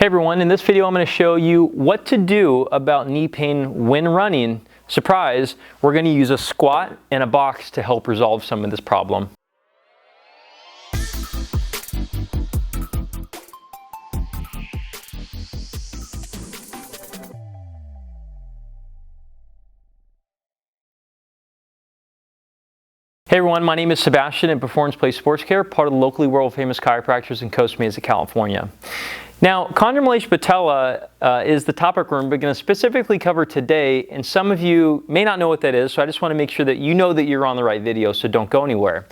Hey everyone, in this video I'm going to show you what to do about knee pain when running. Surprise, we're going to use a squat and a box to help resolve some of this problem. Hey everyone, my name is Sebastian at Performance Place Sports Care, part of the locally world famous chiropractors in Costa Mesa, California. Now, Chondromalacia Patella is the topic we're going to specifically cover today, and some of you may not know what that is, so I just want to make sure that you know that you're on the right video, so don't go anywhere.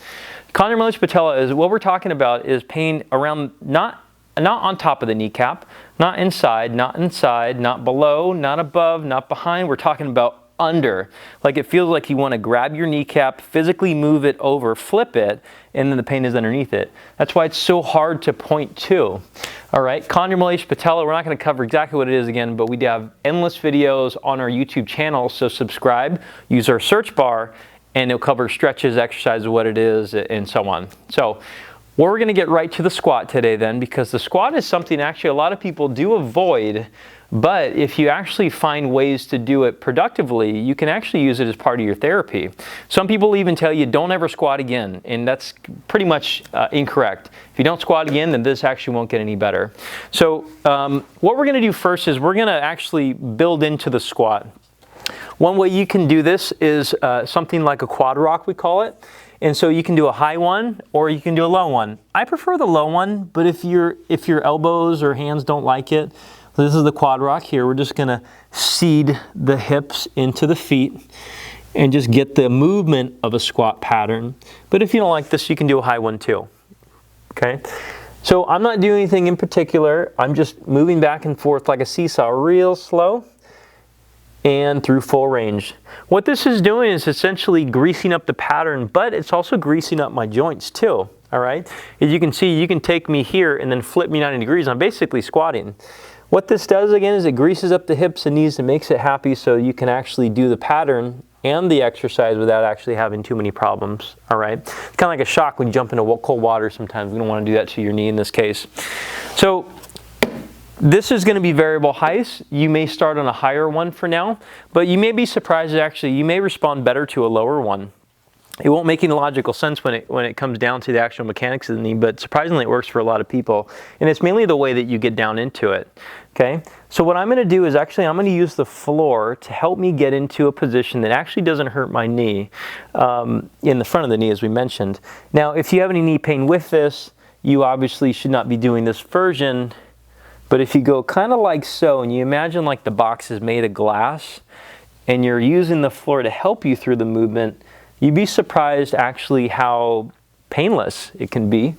Chondromalacia Patella is what we're talking about is pain around, not on top of the kneecap, not inside, not below, not above, not behind. We're talking about under. Like it feels like you want to grab your kneecap, physically move it over, flip it, and then the pain is underneath it. That's why it's so hard to point to. All right, Chondromalacia Patella, we're not going to cover exactly what it is again, but we do have endless videos on our YouTube channel, so subscribe, use our search bar, and it'll cover stretches, exercises, what it is, and so on. So we're going to get right to the squat today then, because the squat is something actually a lot of people do avoid, but if you actually find ways to do it productively, you can actually use it as part of your therapy. Some people even tell you don't ever squat again, and that's pretty much incorrect. If you don't squat again, then this actually won't get any better. So what we're going to do first is we're going to actually build into the squat. One way you can do this is something like a quad rock, we call it. And so you can do a high one or you can do a low one. I prefer the low one, but if your elbows or hands don't like it, this is the quad rock here. We're just going to seed the hips into the feet and just get the movement of a squat pattern. But if you don't like this, you can do a high one too. Okay? So I'm not doing anything in particular. I'm just moving back and forth like a seesaw, real slow and through full range. What this is doing is essentially greasing up the pattern, but it's also greasing up my joints too. All right? As you can see, you can take me here and then flip me 90 degrees. I'm basically squatting. What this does again is it greases up the hips and knees and makes it happy so you can actually do the pattern and the exercise without actually having too many problems. All right? It's kind of like a shock when you jump into cold water sometimes. We don't want to do that to your knee in this case. So this is going to be variable heights. You may start on a higher one for now, but you may be surprised that actually you may respond better to a lower one. It won't make any logical sense when it comes down to the actual mechanics of the knee, but surprisingly it works for a lot of people. And it's mainly the way that you get down into it. Okay? So what I'm going to do is actually I'm going to use the floor to help me get into a position that actually doesn't hurt my knee in the front of the knee, as we mentioned. Now, if you have any knee pain with this, you obviously should not be doing this version. But if you go kind of like so, and you imagine like the box is made of glass, and you're using the floor to help you through the movement, you'd be surprised actually how painless it can be.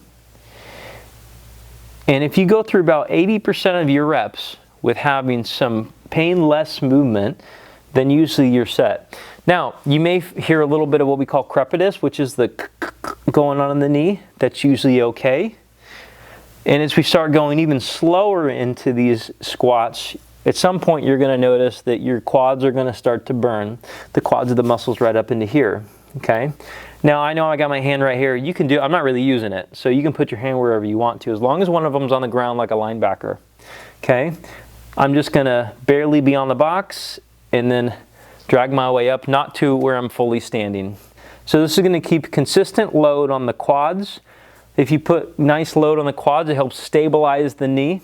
And if you go through about 80% of your reps with having some painless movement, then usually you're set. Now, you may hear a little bit of what we call crepitus, which is the going on in the knee. That's usually okay. And as we start going even slower into these squats, at some point you're going to notice that your quads are going to start to burn. The quads are the muscles right up into here. Okay. Now I know I got my hand right here. You can do, I'm not really using it, so you can put your hand wherever you want to, as long as one of them's on the ground like a linebacker. Okay. I'm just going to barely be on the box and then drag my way up, not to where I'm fully standing. So this is going to keep consistent load on the quads. If you put nice load on the quads, it helps stabilize the knee.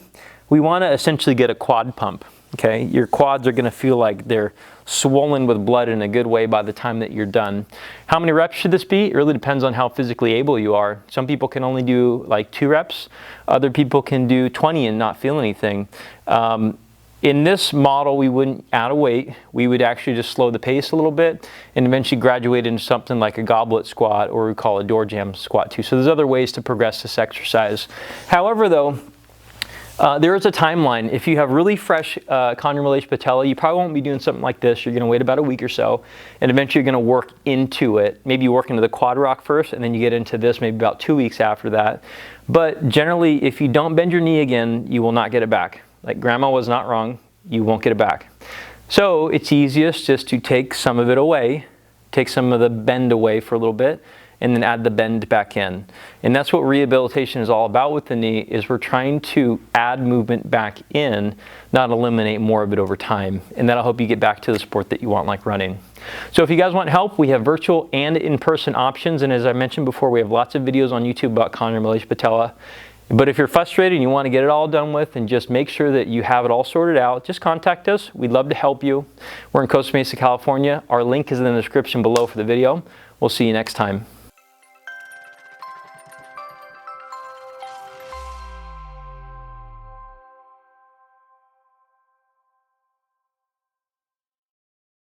We want to essentially get a quad pump. Okay, your quads are going to feel like they're swollen with blood in a good way by the time that you're done. How many reps should this be? It really depends on how physically able you are. Some people can only do like 2 reps. Other people can do 20 and not feel anything. In this model, we wouldn't add a weight. We would actually just slow the pace a little bit and eventually graduate into something like a goblet squat, or we call a door jam squat too. So there's other ways to progress this exercise. However though, there is a timeline. If you have really fresh Chondromalacia Patella, you probably won't be doing something like this. You're going to wait about a week or so, and eventually you're going to work into it. Maybe you work into the quad rock first, and then you get into this maybe about 2 weeks after that. But generally, if you don't bend your knee again, you will not get it back. Like grandma was not wrong, you won't get it back. So it's easiest just to take some of it away, take some of the bend away for a little bit, and then add the bend back in. And that's what rehabilitation is all about with the knee, is we're trying to add movement back in, not eliminate more of it over time. And that'll help you get back to the sport that you want, like running. So if you guys want help, we have virtual and in-person options. And as I mentioned before, we have lots of videos on YouTube about chondromalacia patella. But if you're frustrated and you want to get it all done with and just make sure that you have it all sorted out, just contact us. We'd love to help you. We're in Costa Mesa, California. Our link is in the description below for the video. We'll see you next time.